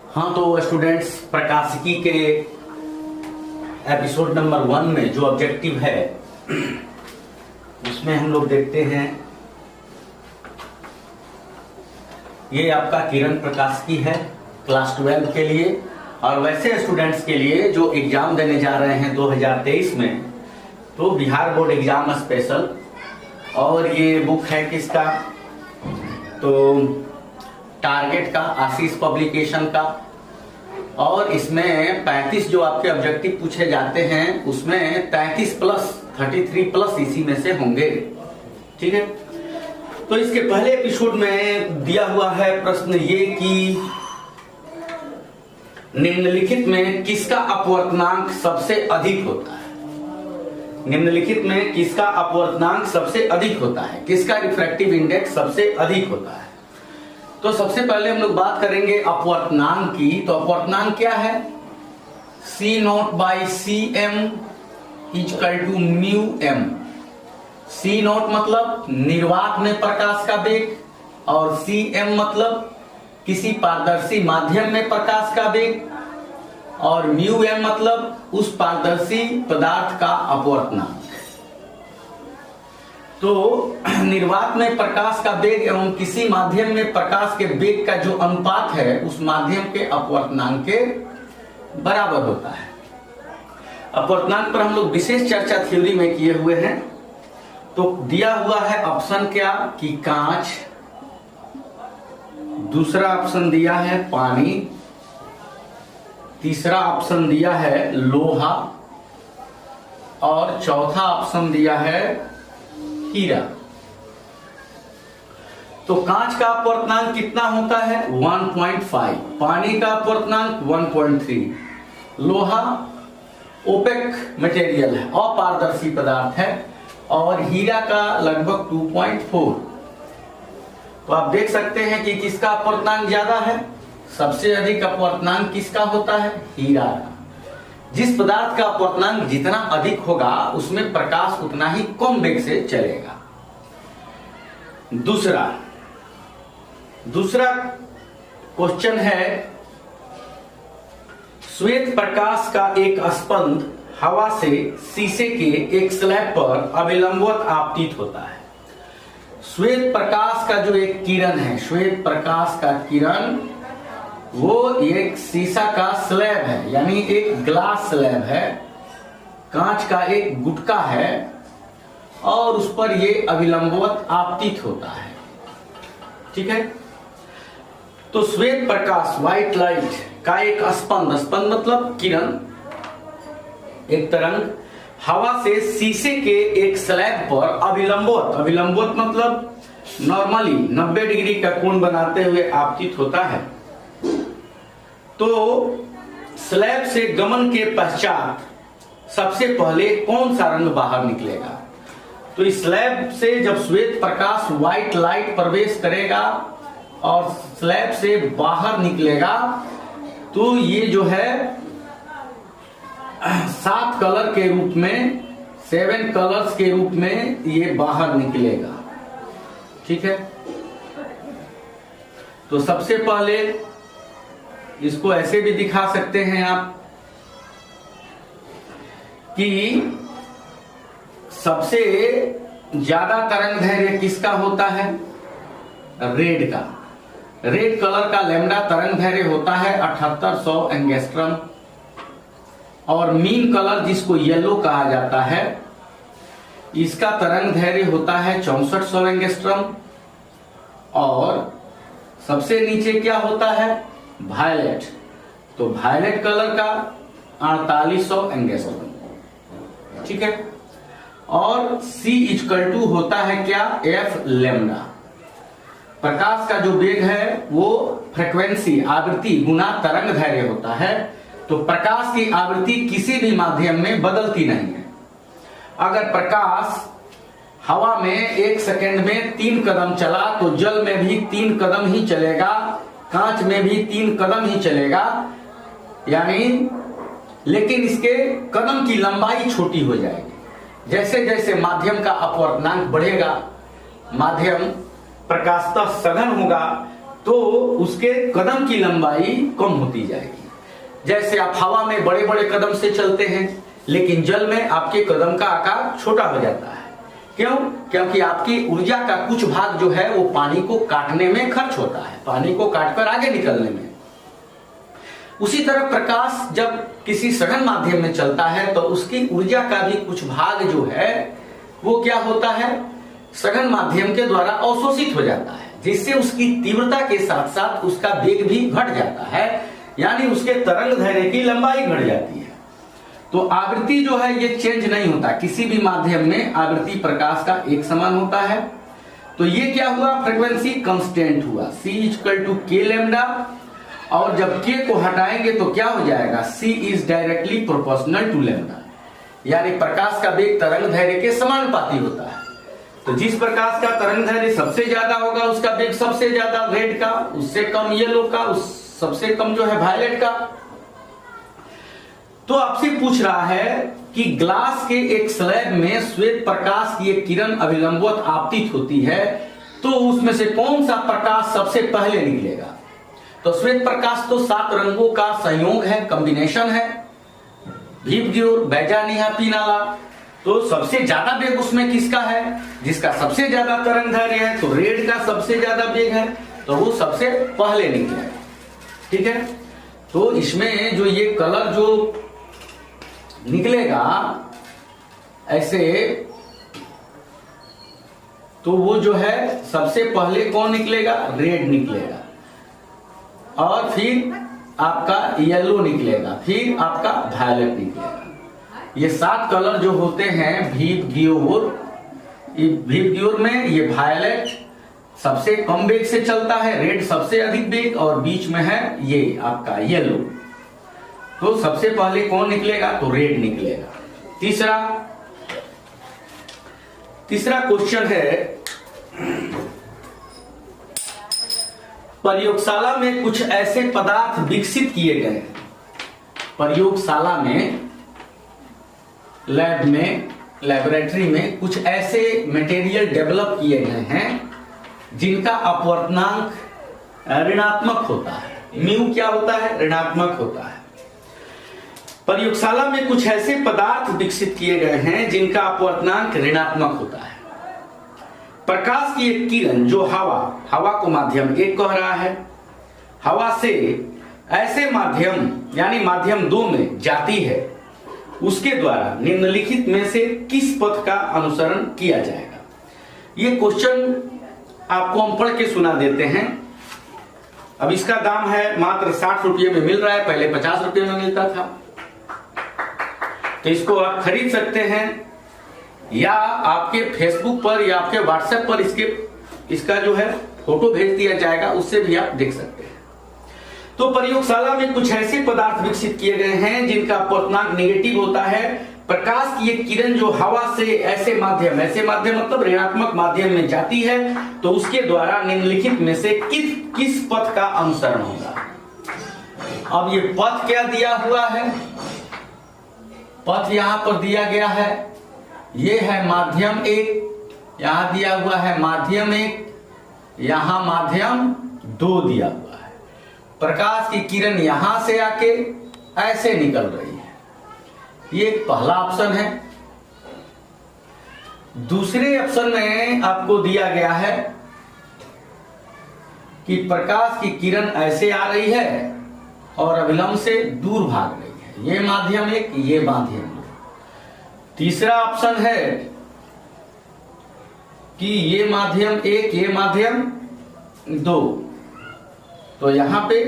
हाँ तो स्टूडेंट्स, प्रकाशिकी के एपिसोड नंबर 1 में जो ऑब्जेक्टिव है उसमें हम लोग देखते हैं ये आपका किरण प्रकाशिकी है क्लास 12 के लिए। और वैसे स्टूडेंट्स के लिए जो एग्जाम देने जा रहे हैं 2023 में, तो बिहार बोर्ड एग्जाम स्पेशल, और ये बुक है किसका, तो टारगेट का, आशीष पब्लिकेशन का। और इसमें 35 जो आपके ऑब्जेक्टिव पूछे जाते हैं उसमें 33 प्लस 33 प्लस इसी में से होंगे। ठीक है, तो इसके पहले एपिसोड में दिया हुआ है प्रश्न ये कि निम्नलिखित में किसका अपवर्तनांक सबसे अधिक होता है। निम्नलिखित में किसका अपवर्तनांक सबसे अधिक होता है, किसका रिफ्रैक्टिव इंडेक्स सबसे अधिक होता है। तो सबसे पहले हम लोग बात करेंगे अपवर्तनांक की। तो अपवर्तनांक क्या है, C0/Cm = μm। C0 मतलब निर्वात में प्रकाश का वेग, और Cm मतलब किसी पारदर्शी माध्यम में प्रकाश का वेग, और μm मतलब उस पारदर्शी पदार्थ का अपवर्तनांक। तो निर्वात में प्रकाश का वेग एवं किसी माध्यम में प्रकाश के वेग का जो अनुपात है उस माध्यम के अपवर्तनांक के बराबर होता है। अपवर्तनांक पर हम लोग विशेष चर्चा थ्योरी में किए हुए हैं। तो दिया हुआ है ऑप्शन क्या कि कांच, दूसरा ऑप्शन दिया है पानी, तीसरा ऑप्शन दिया है लोहा, और चौथा ऑप्शन दिया है हीरा। तो कांच का अपवर्तनांक कितना होता है 1.5, पानी का अपवर्तनांक 1.3, लोहा ओपेक मटेरियल है, अपारदर्शी पदार्थ है, और हीरा का लगभग 2.4। तो आप देख सकते हैं कि किसका अपवर्तनांक ज्यादा है, सबसे अधिक अपवर्तनांक किसका होता है, हीरा का। जिस पदार्थ का अपवर्तनांक जितना अधिक होगा उसमें प्रकाश उतना ही कम वेग से चलेगा। दूसरा क्वेश्चन है, श्वेत प्रकाश का एक स्पंद हवा से शीशे के एक स्लैब पर अविलंबवत आपतित होता है। श्वेत प्रकाश का जो एक किरण है, श्वेत प्रकाश का किरण वो एक शीशा का स्लैब है, यानी एक ग्लास स्लैब है, कांच का एक गुटका है, और उस पर ये अविलंबवत आपतित होता है। ठीक है, तो श्वेत प्रकाश, व्हाइट लाइट का एक स्पंद, स्पंद मतलब किरण, एक तरंग हवा से शीशे के एक स्लैब पर अविलंबवत, अविलंबवत मतलब नॉर्मली 90 डिग्री का कोण बनाते हुए आपतित होता है। तो स्लैब से गमन के पश्चात सबसे पहले कौन सा रंग बाहर निकलेगा। तो इस स्लैब से जब श्वेत प्रकाश, व्हाइट लाइट प्रवेश करेगा और स्लैब से बाहर निकलेगा, तो ये जो है 7 कलर के रूप में, 7 कलर्स के रूप में ये बाहर निकलेगा। ठीक है, तो सबसे पहले इसको ऐसे भी दिखा सकते हैं आप कि सबसे ज्यादा तरंग दैर्घ्य किसका होता है, रेड का। रेड कलर का लैम्डा तरंग दैर्घ्य होता है 7800 एंगस्ट्रम, और मीन कलर जिसको येलो कहा जाता है इसका तरंग दैर्घ्य होता है 6400 एंगस्ट्रम, और सबसे नीचे क्या होता है, वायलेट। तो वायलेट कलर का 4800 एंगस्ट्रम। ठीक है, और C होता है क्या, F लैम्डा। प्रकाश का जो वेग है वो फ्रीक्वेंसी, आवृत्ति गुना तरंग दैर्घ्य होता है। तो प्रकाश की आवृत्ति किसी भी माध्यम में बदलती नहीं है। अगर प्रकाश हवा में 1 सेकेंड में 3 कदम चला तो जल में भी 3 कदम ही चलेगा, कांच में भी 3 कदम ही चलेगा, यानी लेकिन इसके कदम की लंबाई छोटी हो जाएगी। जैसे जैसे माध्यम का अपवर्तनांक बढ़ेगा, माध्यम प्रकाशतः सघन होगा, तो उसके कदम की लंबाई कम होती जाएगी। जैसे आप हवा में बड़े बड़े कदम से चलते हैं, लेकिन जल में आपके कदम का आकार छोटा हो जाता है। क्यों? क्योंकि आपकी ऊर्जा का कुछ भाग जो है वो पानी को काटने में खर्च होता है, पानी को काटकर आगे निकलने में। उसी तरह प्रकाश जब किसी सघन माध्यम में चलता है तो उसकी ऊर्जा का भी कुछ भाग जो है वो क्या होता है, सघन माध्यम के द्वारा अवशोषित हो जाता है, जिससे उसकी तीव्रता के साथ साथ उसका वेग भी घट जाता है, यानी उसके तरंग दैर्ध्य की लंबाई घट जाती है। तो आवृत्ति जो है ये चेंज नहीं होता, किसी भी माध्यम में आवृत्ति प्रकाश का एक समान होता है। तो ये क्या हुआ, फ्रीक्वेंसी कांस्टेंट हुआ, C = k लैम्डा। और जब k को हटाएंगे तो क्या हो जाएगा, C is directly proportional to lambda, यानी प्रकाश का वेग तरंग दैर्ध्य के समानुपाती होता है। तो जिस प्रकाश का तरंग दैर्ध्य सबसे ज्यादा होगा उसका वेग सबसे ज्यादा रेड का, उससे कम येलो का, उस सबसे कम जो है वायलेट का। तो आपसे पूछ रहा है कि ग्लास के एक स्लैब में श्वेत प्रकाश की एक किरण अभिलंबवत आपतित होती है, तो उसमें से कौन सा प्रकाश सबसे पहले निकलेगा। तो श्वेत प्रकाश तो 7 रंगों का संयोग है, कॉम्बिनेशन है, भीप ग्योर, बैजानिया, पीनाला। तो सबसे ज्यादा वेग उसमें किसका है, जिसका सबसे ज्यादा तरंग दैर्ध्य है, तो रेड का सबसे ज्यादा वेग है, तो वो सबसे पहले निकलेगा। ठीक है, तो इसमें जो ये कलर जो निकलेगा ऐसे, तो वो जो है सबसे पहले कौन निकलेगा, रेड निकलेगा, और फिर आपका येलो निकलेगा, फिर आपका वायलेट निकलेगा। ये 7 कलर जो होते हैं भीप ग्योर में ये वायलेट सबसे कम वेग से चलता है, रेड सबसे अधिक वेग, और बीच में है ये आपका येलो। तो सबसे पहले कौन निकलेगा, तो रेड निकलेगा। तीसरा क्वेश्चन है, प्रयोगशाला में कुछ ऐसे पदार्थ विकसित किए गए हैं, प्रयोगशाला में, लैब में, लैबोरेटरी में कुछ ऐसे मटेरियल डेवलप किए गए हैं जिनका अपवर्तनांक ऋणात्मक होता है। म्यू क्या होता है, ऋणात्मक होता है। प्रयोगशाला में कुछ ऐसे पदार्थ विकसित किए गए हैं जिनका अपवर्तनांक ऋणात्मक होता है। प्रकाश की एक किरण जो हवा को माध्यम 1 कह रहा है, हवा से ऐसे माध्यम यानी माध्यम 2 में जाती है, उसके द्वारा निम्नलिखित में से किस पथ का अनुसरण किया जाएगा। ये क्वेश्चन आपको हम पढ़ के सुना देते हैं। अब इसका दाम है मात्र 60 रुपये में मिल रहा है, पहले 50 रुपये में मिलता था। तो इसको आप खरीद सकते हैं, या आपके फेसबुक पर या आपके व्हाट्सएप पर इसका जो है फोटो भेज दिया जाएगा, उससे भी आप देख सकते हैं। तो प्रयोगशाला में कुछ ऐसे पदार्थ विकसित किए गए हैं जिनका अपवर्तनांक नेगेटिव होता है। प्रकाश की एक किरण जो हवा से ऐसे माध्यम मतलब ऋणात्मक माध्यम में जाती है, तो उसके द्वारा निम्नलिखित में से किस पथ का अनुसरण होगा। अब ये पथ क्या दिया हुआ है, पथ यहां पर दिया गया है, ये है माध्यम 1, यहां दिया हुआ है माध्यम 1, यहां माध्यम 2 दिया हुआ है। प्रकाश की किरण यहां से आके ऐसे निकल रही है, ये पहला ऑप्शन है। दूसरे ऑप्शन में आपको दिया गया है कि प्रकाश की किरण ऐसे आ रही है और अविलंब से दूर भाग रही है, ये माध्यम 1, ये माध्यम 2। तीसरा ऑप्शन है कि ये माध्यम 1, ये माध्यम 2, तो यहां पे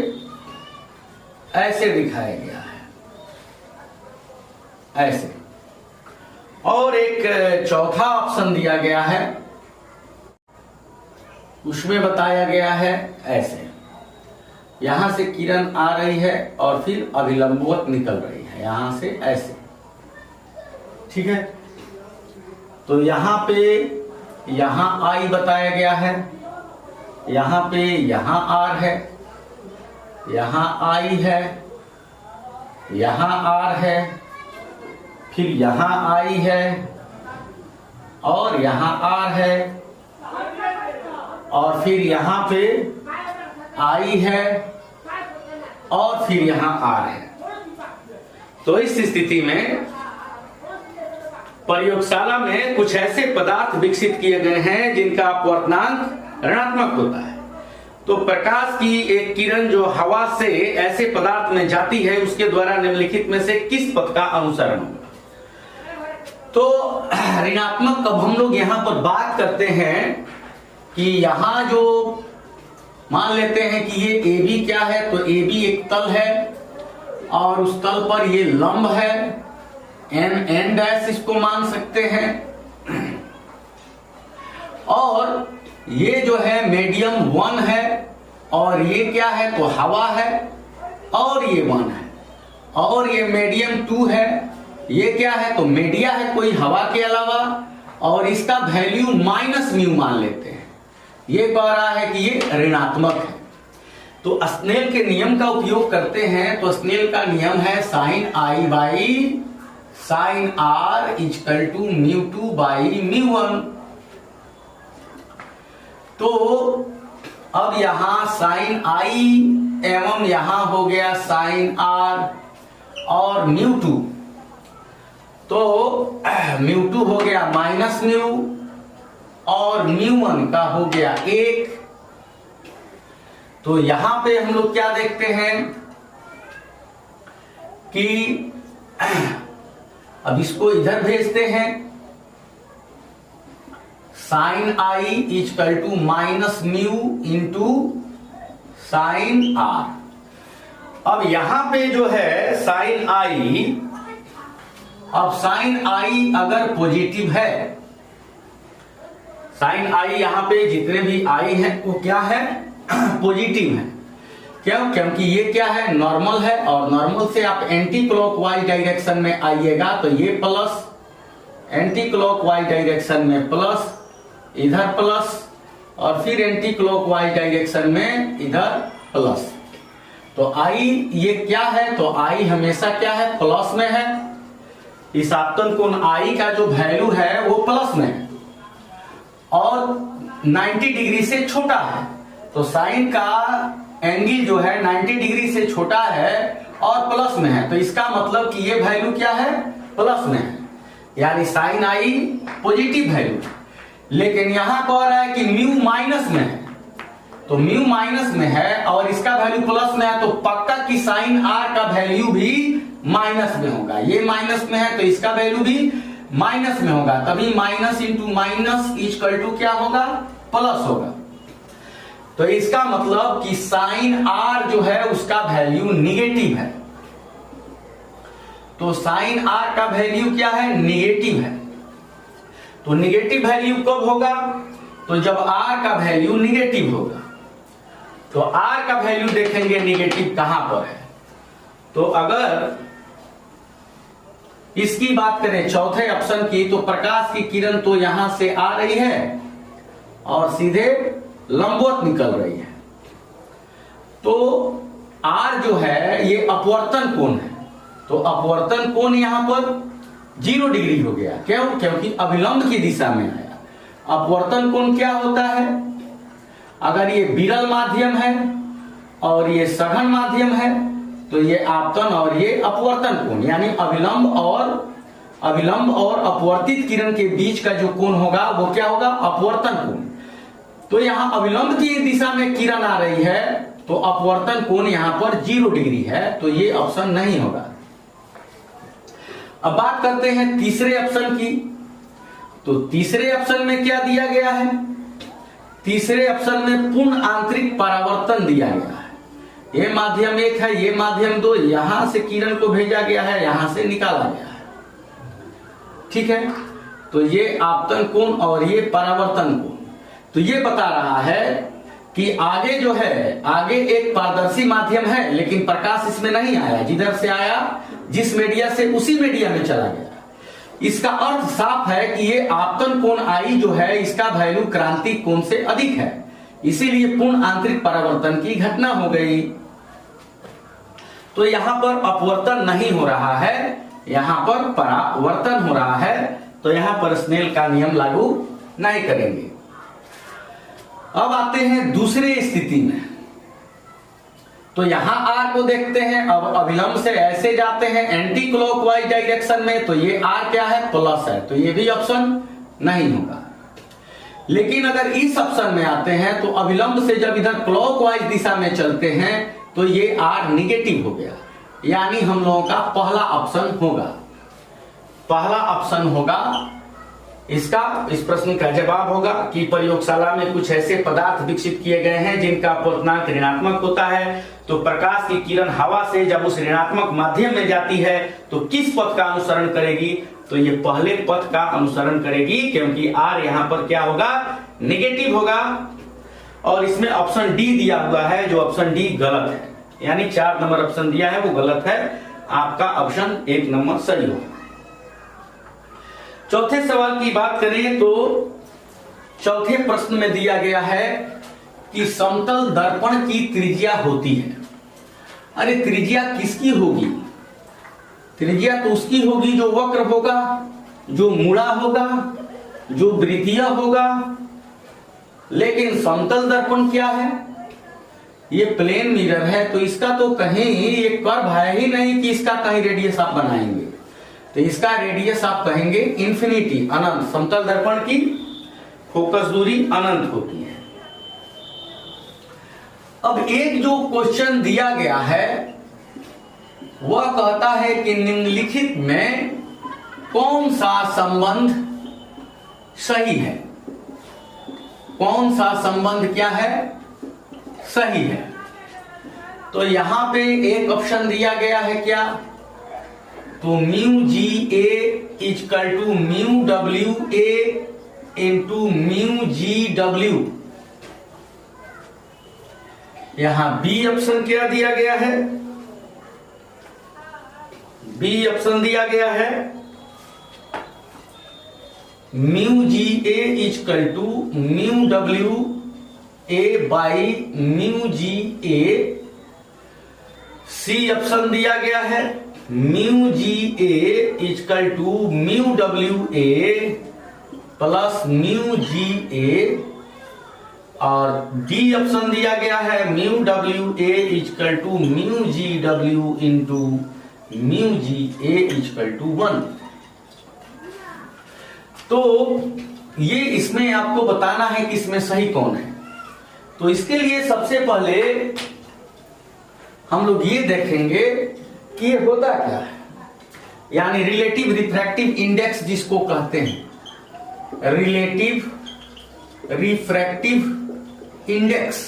ऐसे दिखाया गया है, ऐसे। और एक चौथा ऑप्शन दिया गया है, उसमें बताया गया है ऐसे, यहां से किरण आ रही है और फिर अभिलंबवत निकल रही है, यहां से ऐसे। ठीक है, तो यहां पे यहां आई बताया गया है, यहां पे यहां आर है, यहां आई है, यहां आर है, फिर यहां आई है और यहां आर है, और फिर यहां पे I है और फिर यहां R है। तो इस स्थिति में प्रयोगशाला में कुछ ऐसे पदार्थ विकसित किए गए हैं जिनका अपवर्तनांक ऋणात्मक होता है। तो प्रकाश की एक किरण जो हवा से ऐसे पदार्थ में जाती है उसके द्वारा निम्नलिखित में से किस पथ का अनुसरण होगा? तो ऋणात्मक अब हम लोग यहां पर बात करते हैं कि यहां जो मान लेते हैं कि ये AB क्या है, तो AB एक तल है और उस तल पर ये लंब है, N डैश इसको मान सकते हैं, और ये जो है मीडियम 1 है और ये क्या है, तो हवा है और ये 1 है, और ये मीडियम 2 है, ये क्या है, तो मीडिया है कोई हवा के अलावा, और इसका वैल्यू माइनस म्यू मान लेते हैं। ये कह रहा है कि ये ऋणात्मक है। तो स्नेल के नियम का उपयोग करते हैं। तो स्नेल का नियम है sine I by sine R equal to μ2 by μ1। तो अब यहां साइन I एवं यहां हो गया साइन R और μ2, तो μ2 हो गया माइनस म्यू और μ1 का हो गया 1। तो यहां पे हम लोग क्या देखते हैं कि अब इसको इधर भेजते हैं, sine I equal to minus mu into sine R। अब यहां पे जो है साइन I, अब साइन I अगर पॉजिटिव है, साइन I यहां पे जितने भी I हैं वो क्या है, पॉजिटिव है। क्यों? क्योंकि ये क्या है, नॉर्मल है, और नॉर्मल से आप एंटी क्लॉकवाइज डायरेक्शन में आइएगा तो ये प्लस, एंटी क्लॉकवाइज डायरेक्शन में प्लस, इधर प्लस, और फिर एंटी क्लॉकवाइज डायरेक्शन में इधर प्लस। तो I ये क्या है, तो I हमेशा क्या है, प्लस में है। इस आपतन कोण I का जो वैल्यू है वो प्लस में है और 90 डिग्री से छोटा है। तो साइन का एंगल जो है 90 डिग्री से छोटा है और प्लस में है, तो इसका मतलब कि ये वैल्यू क्या है, प्लस में है, यानी साइन I पॉजिटिव वैल्यू। लेकिन यहां कह रहा है कि म्यू माइनस में है, तो म्यू माइनस में है और इसका वैल्यू प्लस में है, तो पक्का कि साइन R का वैल्यू भी माइनस में होगा। ये माइनस में है तो इसका वैल्यू भी माइनस में होगा, तभी minus into minus equal to क्या होगा, प्लस होगा। तो इसका मतलब कि साइन R जो है उसका वैल्यू निगेटिव है। तो साइन R का वैल्यू क्या है, निगेटिव है। तो निगेटिव वैल्यू कब होगा, तो जब R का वैल्यू निगेटिव होगा। तो R का वैल्यू देखेंगे निगेटिव कहां पर है। तो अगर इसकी बात करें चौथे ऑप्शन की, तो प्रकाश की किरण तो यहां से आ रही है और सीधे लंबवत निकल रही है। तो R जो है ये अपवर्तन कोण है, तो अपवर्तन कोण यहां पर 0 डिग्री हो गया। क्यों? क्योंकि अभिलंब की दिशा में आया। अपवर्तन कोण क्या होता है, अगर ये विरल माध्यम है और ये सघन माध्यम है तो ये आपतन और ये अपवर्तन कोण, यानी अभिलंब और अपवर्तित किरण के बीच का जो कोण होगा वो क्या होगा, अपवर्तन कोण। तो यहां अभिलंब की दिशा में किरण आ रही है तो अपवर्तन कोण यहां पर 0 डिग्री है, तो ये ऑप्शन नहीं होगा। अब बात करते हैं तीसरे ऑप्शन की। तो तीसरे ऑप्शन में क्या दिया गया है, तीसरे ऑप्शन में पूर्ण आंतरिक परावर्तन दिया गया है। ये माध्यम 1 है, ये माध्यम 2, यहां से किरण को भेजा गया है, यहां से निकाला गया है। ठीक है, तो ये आपतन कोण और ये परावर्तन कोण। तो ये बता रहा है कि आगे जो है, आगे एक पारदर्शी माध्यम है लेकिन प्रकाश इसमें नहीं आया, जिधर से आया जिस मीडिया से उसी मीडिया में चला गया। इसका अर्थ साफ है कि ये आपतन कोण I जो है इसका वैल्यू क्रांतिक कोण से अधिक है, इसीलिए पूर्ण आंतरिक परावर्तन की घटना हो गई। तो यहां पर अपवर्तन नहीं हो रहा है, यहां पर परावर्तन हो रहा है, तो यहां पर स्नेल का नियम लागू नहीं करेंगे। अब आते हैं दूसरे स्थिति में। तो यहां आर को देखते हैं, अब अभिलंब से ऐसे जाते हैं एंटी क्लॉकवाइज डायरेक्शन में, तो ये आर क्या है, प्लस है, तो ये भी ऑप्शन नहीं होगा। लेकिन अगर इस ऑप्शन में आते हैं तो अभिलंब से जब इधर क्लॉकवाइज दिशा में चलते हैं तो ये आर निगेटिव हो गया, यानी हम लोगों का पहला ऑप्शन होगा, पहला ऑप्शन होगा इसका। इस प्रश्न का जवाब होगा कि प्रयोगशाला में कुछ ऐसे पदार्थ विकसित किए गए हैं जिनका अपवर्तनांक ऋणात्मक होता है, तो प्रकाश की किरण हवा से जब उस ऋणात्मक माध्यम में जाती है तो किस पथ का अनुसरण करेगी, तो ये पहले पथ का अनुसरण करेगी, क्योंकि आर यहां पर क्या होगा, नेगेटिव होगा। और इसमें ऑप्शन डी दिया हुआ है, जो ऑप्शन डी गलत है, यानी 4 नंबर ऑप्शन दिया है वो गलत है, आपका ऑप्शन 1 नंबर सही होगा। चौथे सवाल की बात करें तो चौथे प्रश्न में दिया गया है कि समतल दर्पण की त्रिज्या होती है। अरे त्रिज्या किसकी होगी, त्रिज्या तो उसकी होगी जो वक्र होगा, जो मुड़ा होगा, जो वृत्तीय होगा। लेकिन समतल दर्पण क्या है, ये प्लेन मिरर है, तो इसका तो कहीं ये कर्व है ही नहीं कि इसका कहीं रेडियस आप बनाएंगे, तो इसका रेडियस आप कहेंगे इंफिनिटी, अनंत। समतल दर्पण की फोकस दूरी अनंत होती है। अब एक जो क्वेश्चन दिया गया है वह कहता है कि निम्नलिखित में कौन सा संबंध सही है, कौन सा संबंध क्या है, सही है। तो यहां पे एक ऑप्शन दिया गया है क्या, तो mu ji A equal to mu W A into mu G W. यहां बी ऑप्शन क्या दिया गया है, बी ऑप्शन दिया गया है mu ji A equal to mu W A by mu ji A. C option दिया गया है mu ji A equal to mu W A plus mu ji A. और डी ऑप्शन दिया गया है mu W A equal to mu G W into mu ji A equal to 1। तो ये इसमें आपको बताना है कि इसमें सही कौन है। तो इसके लिए सबसे पहले हम लोग ये देखेंगे कि ये होता क्या है, यानी रिलेटिव रिफ्रैक्टिव इंडेक्स जिसको कहते हैं, रिलेटिव रिफ्रैक्टिव इंडेक्स,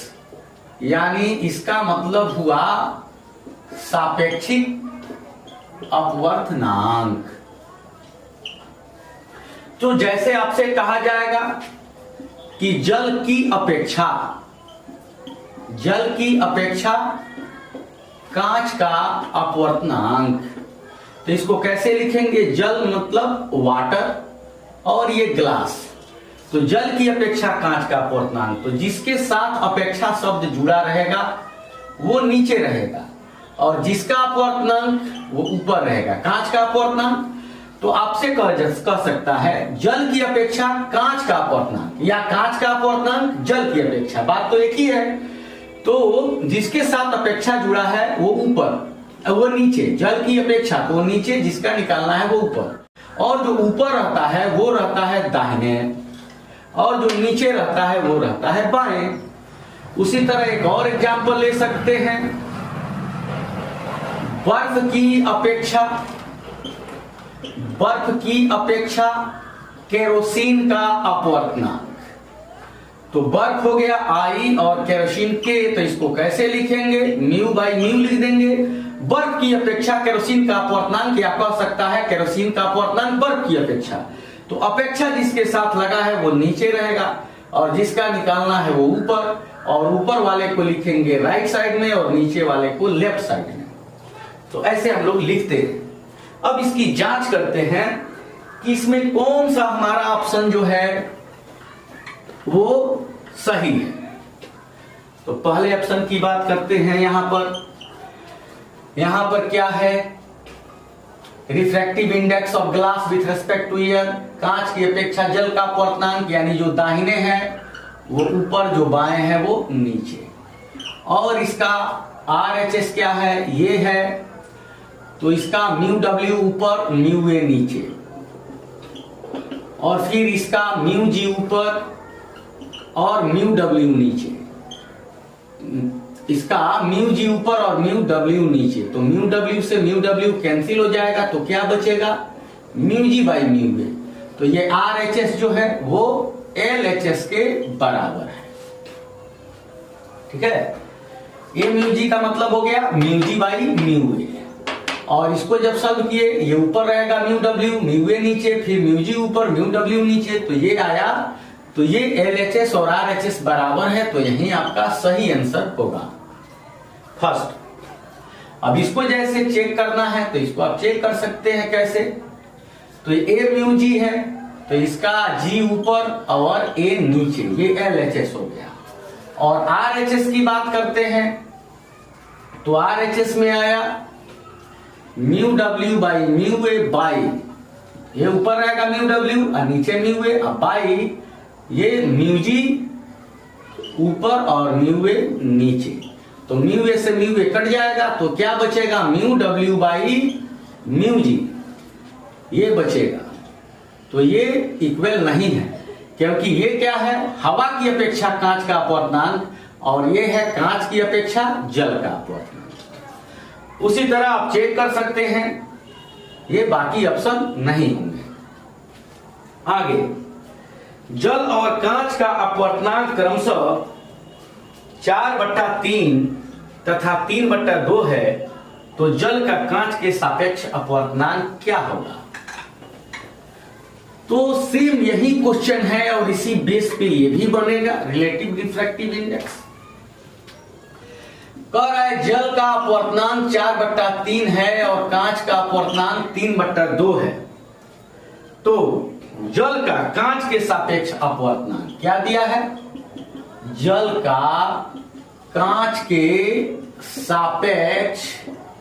यानी इसका मतलब हुआ सापेक्षिक अपवर्तनांक। तो जैसे आपसे कहा जाएगा कि जल की अपेक्षा कांच का अपवर्तनांक, तो इसको कैसे लिखेंगे, जल मतलब वाटर और ये ग्लास, तो जल की अपेक्षा कांच का अपवर्तनांक, तो जिसके साथ अपेक्षा शब्द जुड़ा रहेगा वो नीचे रहेगा और जिसका अपवर्तनांक वो ऊपर रहेगा, कांच का अपवर्तनांक। तो आपसे कह सकता है जल की अपेक्षा कांच का अपवर्तनांक या कांच का अपवर्तनांक जल की अपेक्षा, बात तो एक ही है। तो जिसके साथ अपेक्षा जुड़ा है वो ऊपर, वो नीचे, जल की अपेक्षा तो नीचे, जिसका निकालना है वो ऊपर, और जो ऊपर रहता है वो रहता है दाहिने और जो नीचे रहता है वो रहता है बाएं। उसी तरह एक और एग्जांपल ले सकते हैं, बर्फ की अपेक्षा केरोसिन का अपवर्तनांक। तो बर्फ हो गया I और केरोसिन K, तो इसको कैसे लिखेंगे, म्यू बाई म्यू लिख देंगे। बर्फ की अपेक्षा केरोसिन का अपवर्तनांक, या कह सकता है केरोसिन का अपवर्तनांक बर्फ की अपेक्षा। तो अपेक्षा जिसके साथ लगा है वो नीचे रहेगा और जिसका निकालना है वो ऊपर, और ऊपर वाले को लिखेंगे राइट साइड में और नीचे वाले को लेफ्ट साइड में। तो ऐसे हम लोग लिखते हैं। अब इसकी जांच करते हैं कि इसमें कौन सा हमारा ऑप्शन जो है वो सही है। तो पहले ऑप्शन की बात करते हैं। यहां पर क्या है, refractive index of glass with respect to air, कांच की अपेक्षा जल का अपवर्तनांक, यानी जो दाहिने हैं वो ऊपर, जो बाएं हैं वो नीचे, और इसका RHS क्या है, ये है, तो इसका म्यू W ऊपर म्यू A नीचे, और फिर इसका म्यू G ऊपर और म्यू W नीचे, इसका म्यू G ऊपर और म्यू W नीचे, तो म्यू W से म्यू W कैंसिल हो जाएगा, तो क्या बचेगा, mu G by mu A। तो ये RHS जो है वो LHS के बराबर है। ठीक है, ये म्यू G का मतलब हो गया mu G by mu A, और इसको जब सॉल्व किए, ये ऊपर रहेगा म्यू W, म्यू A नीचे, फिर म्यू G ऊपर म्यू W नीचे, तो ये आया, तो ये LHS और RHS बराबर है, तो यही आपका सही आंसर होगा फर्स्ट। अब इसको जैसे चेक करना है तो इसको आप चेक कर सकते हैं कैसे, तो ये म्यू G है, तो इसका G ऊपर और A नीचे, ये LHS हो गया। और RHS की बात करते हैं, तो RHS में आया mu W by mu A by, ये ऊपर रहेगा म्यू W और नीचे म्यू A, और बाई ये म्यू G ऊपर और म्यू A नीचे, तो म्यू A से म्यू A कट जाएगा, तो क्या बचेगा, mu W by mu G, ये बचेगा। तो ये इक्वल नहीं है, क्योंकि ये क्या है, हवा की अपेक्षा कांच का अपवर्तनांक, और ये है कांच की अपेक्षा जल का अपवर्तनांक। उसी तरह आप चेक कर सकते हैं, ये बाकी ऑप्शन नहीं होंगे। आगे, जल और कांच का अपवर्तनांक क्रमशः 4/3 तथा 3/2 है, तो जल का कांच के सापेक्ष अपवर्तनांक क्या होगा। तो सेम यही क्वेश्चन है और इसी बेस पे ये भी बनेगा, रिलेटिव रिफ्रैक्टिव इंडेक्स। कह रहा है जल का अपवर्तनांक 4/3 है और कांच का अपवर्तनांक 3/2 है, तो जल का कांच के सापेक्ष अपवर्तनांक क्या दिया है, जल का कांच के सापेक्ष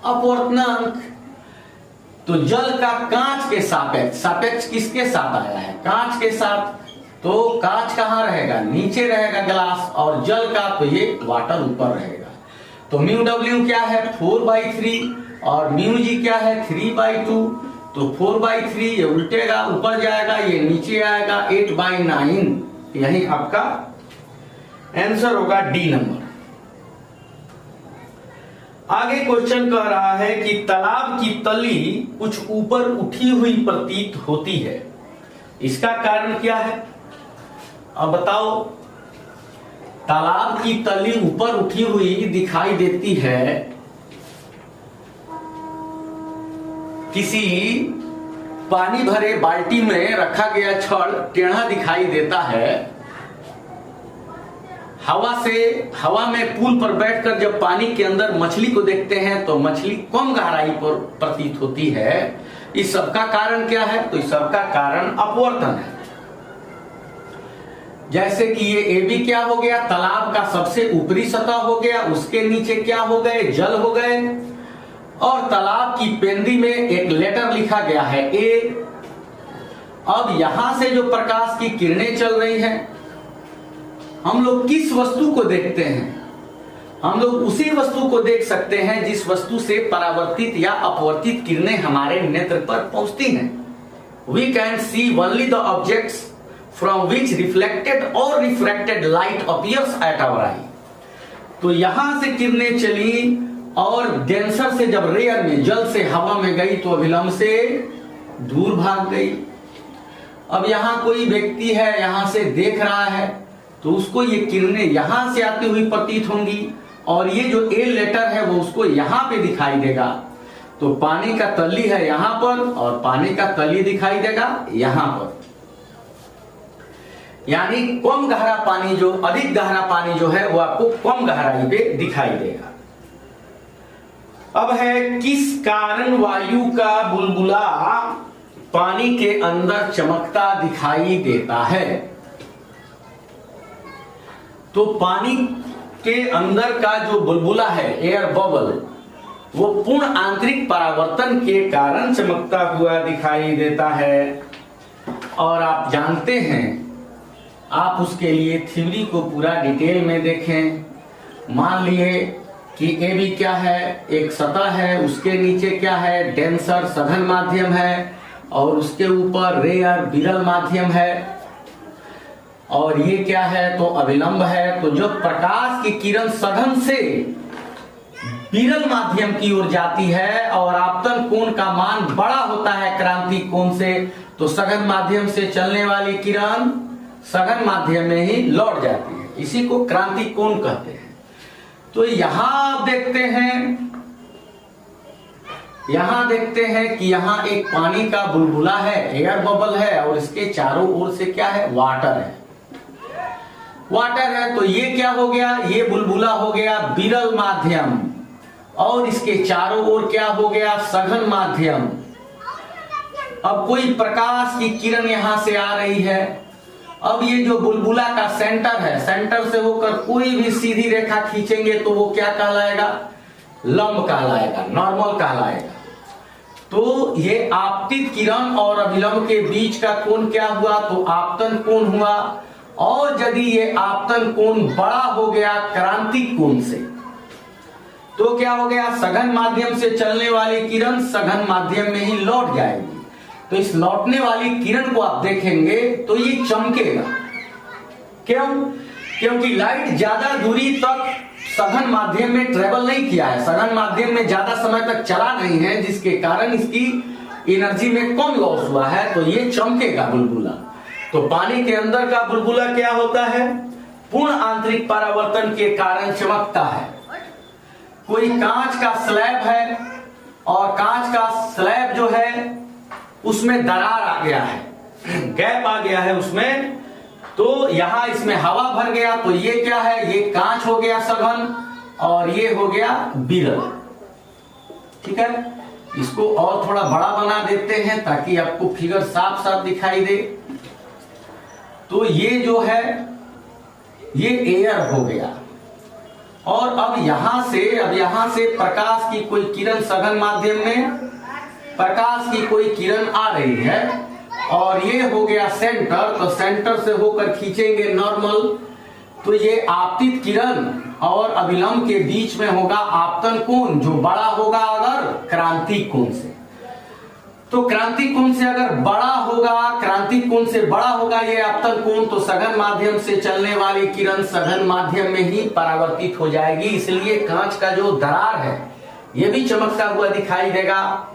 अपवर्तनांक, तो जल का कांच के सापेक्ष, सापेक्ष किसके साथ आया है, कांच के साथ, तो कांच कहां रहेगा, नीचे रहेगा ग्लास, और जल का तो ये वाटर ऊपर रहेगा, तो म्यू W क्या है 4/3 और म्यू G क्या है 3/2, तो 4/3 ये उल्टेगा ऊपर जाएगा, ये नीचे आएगा 8/9, यही आपका आंसर होगा डी नंबर। आगे क्वेश्चन कह रहा है कि तालाब की तली कुछ ऊपर उठी हुई प्रतीत होती है, इसका कारण क्या है। अब बताओ, तालाब की तली ऊपर उठी हुई दिखाई देती है, किसी पानी भरे बाल्टी में रखा गया छड़ टेढ़ा दिखाई देता है, हवा में पुल पर बैठकर जब पानी के अंदर मछली को देखते हैं तो मछली कम गहराई पर प्रतीत होती है, इस सब का कारण क्या है, तो इस सब का कारण अपवर्तन है। जैसे कि ये AB क्या हो गया, तालाब का सबसे ऊपरी सतह हो गया, उसके नीचे क्या हो गए, जल हो गए, और तालाब की पेंदी में एक लेटर लिखा गया है A। अब यहां से जो प्रकाश की किरणें चल रही हैं, हम लोग किस वस्तु को देखते हैं, हम लोग उसी वस्तु को देख सकते हैं जिस वस्तु से परावर्तित या अपवर्तित किरणें हमारे नेत्र पर पहुंचती हैं। We can see only the objects from which reflected or refracted light appears at our eye। तो यहां से किरणें चली और डेंसर से जब रेयर में, जल से हवा में गई तो अभिलंब से दूर भाग गई। अब यहां कोई व्यक्ति है, यहां से देख रहा है, तो उसको ये किरणें यहां से आती हुई प्रतीत होंगी, और ये जो ए लेटर है वो उसको यहां पे दिखाई देगा। तो पानी का तली है यहां पर और पानी का तली दिखाई देगा यहां पर, यानी कम गहरा पानी, जो अधिक गहरा पानी जो है वो आपको कम गहराई पे दिखाई देगा। अब है किस कारण वायु का बुलबुला पानी के अंदर चमकता दिखाई देता है। तो पानी के अंदर का जो बुलबुला है, एयर बबल, वो पूर्ण आंतरिक परावर्तन के कारण चमकता हुआ दिखाई देता है। और आप जानते हैं, आप उसके लिए थ्योरी को पूरा डिटेल में देखें। मान लिए कि ए बी क्या है, एक सतह है, उसके नीचे क्या है, डेंसर सघन माध्यम है, और उसके ऊपर रेयर विरल माध्यम है, और ये क्या है तो अविलंब है। तो जो प्रकाश की किरण सघन से विरल माध्यम की ओर जाती है और आपतन कोण का मान बड़ा होता है क्रांति कोण से, तो सघन माध्यम से चलने वाली किरण सघन माध्यम में ही लौट जाती है, इसी को क्रांति कोण कहते हैं। तो यहां आप देखते हैं कि यहां एक पानी का बुलबुला है, एयर बबल है, और इसके चारों ओर से क्या है, वाटर है। तो ये क्या हो गया, ये बुलबुला हो गया विरल माध्यम, और इसके चारों ओर क्या हो गया, सघन माध्यम। अब कोई प्रकाश की किरण यहां से आ रही है, अब ये जो बुलबुला का सेंटर है, सेंटर से होकर कोई भी सीधी रेखा खींचेंगे तो वो क्या कहलाएगा, लंब कहलाएगा, नॉर्मल कहलाएगा। तो ये आपतित किरण और अभिलंब के बीच का कोण क्या हुआ, तो आपतन कोण हुआ। और यदि ये आपतन कोण बड़ा हो गया क्रांतिक कोण से, तो क्या हो गया, सघन माध्यम से चलने वाली किरण सघन माध्यम में ही लौट जाएगी। तो इस लौटने वाली किरण को आप देखेंगे तो ये चमकेगा। क्यों? क्योंकि लाइट ज्यादा दूरी तक सघन माध्यम में ट्रेवल नहीं किया है, सघन माध्यम में ज्यादा समय तक चला नहीं है, जिसके कारण इसकी एनर्जी में कम लॉस हुआ है, तो ये चमकेगा बुलबुला। तो पानी के अंदर का बुलबुला क्या होता है, पूर्ण आंतरिक परावर्तन के कारण चमकता है। कोई कांच का स्लैब है और कांच का स्लैब जो है उसमें दरार आ गया है, गैप आ गया है उसमें, तो यहां इसमें हवा भर गया, तो ये क्या है, ये कांच हो गया सघन और ये हो गया विरल। ठीक है, इसको और थोड़ा बड़ा बना देते हैं ताकि आपको फिगर साफ साफ दिखाई दे। तो ये जो है ये एयर हो गया, और अब यहां से प्रकाश की कोई किरण सघन माध्यम में प्रकाश की कोई किरण आ रही है, और ये हो गया सेंटर, तो सेंटर से होकर खींचेंगे नॉर्मल, तो ये आपतित किरण और अभिलंब के बीच में होगा आपतन कोण, जो बड़ा होगा अगर क्रांतिक कोण से। तो क्रांतिक कोण से अगर बड़ा होगा, क्रांतिक कोण से बड़ा होगा ये आपतन कोण, तो सघन माध्यम से चलने वाली किरण सघन माध्यम में ही परावर्तित हो जाएगी, इसलिए कांच का जो दरार है ये भी चमकता हुआ दिखाई देगा।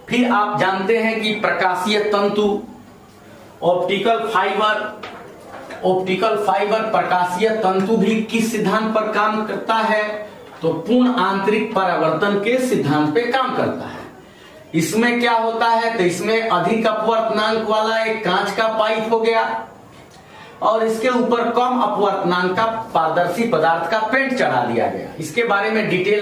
फिर आप जानते हैं कि प्रकाशीय तंतु, ऑप्टिकल फाइबर प्रकाशीय तंतु भी किस सिद्धांत पर काम करता है, तो पूर्ण आंतरिक परावर्तन के सिद्धांत पे काम करता है। इसमें क्या होता है, तो इसमें अधिक अपवर्तनांक वाला एक कांच का पाइप हो गया, और इसके ऊपर कम अपवर्तनांक का पारदर्शी पदार्थ का पेंट चढ़ा दिया गया। इसके बारे में डिटेल